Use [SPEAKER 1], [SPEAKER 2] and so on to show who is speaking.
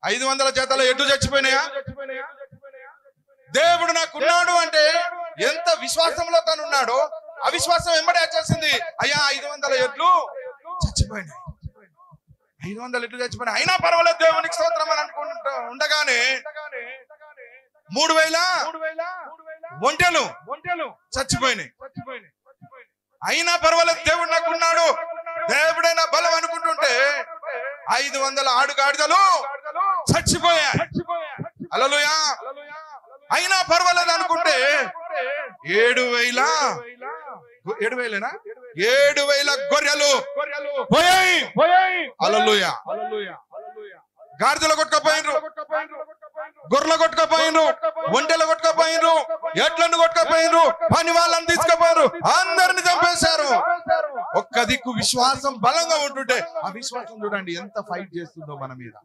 [SPEAKER 1] 500 జతల ఎడ్లు చచ్చిపోయినాయా? దేవుడు నాకున్నాడు అంటే ఎంత విశ్వాసంలో తనున్నాడో అవిశ్వాసం వెంబడి వచ్చేసింది. అయ్యా 500 ఎడ్లు చచ్చిపోయినాయి, 500 ఎడ్లు చచ్చిపోయినాయి, అయినా పర్వాలేదు దేవునికి స్తోత్రం అని అనుకుంటూ ఉండగానే 3000 ఒంటెలు చచ్చిపోయినాయి. అయినా పర్వాలేదు దేవుడు నాకున్నాడు, దేవుడే నా బలం అనుకుంటుంటే 500 ఆడుగాడిదలు చచ్చిపోయాయి. హల్లెలూయా. అయినా పర్వాలేదు అనుకుంటే 7,000 గొర్రెలు పోయాయి. హల్లెలూయా. గాడిదలు కొట్టుకపోయినరు, గొర్రెలు కొట్టుకపోయినరు, ఒంటెలు కొట్టుకపోయినరు, ఎడ్లను కొట్టుకపోయినరు, పని వాళ్ళని తీసుకుపోయారు, అందరిని చంపేశారు. ఒక్క దిక్కు విశ్వాసం బలంగా ఉంటుంటే ఆ విశ్వాసం చూడండి ఎంత ఫైట్ చేస్తుందో మన మీద.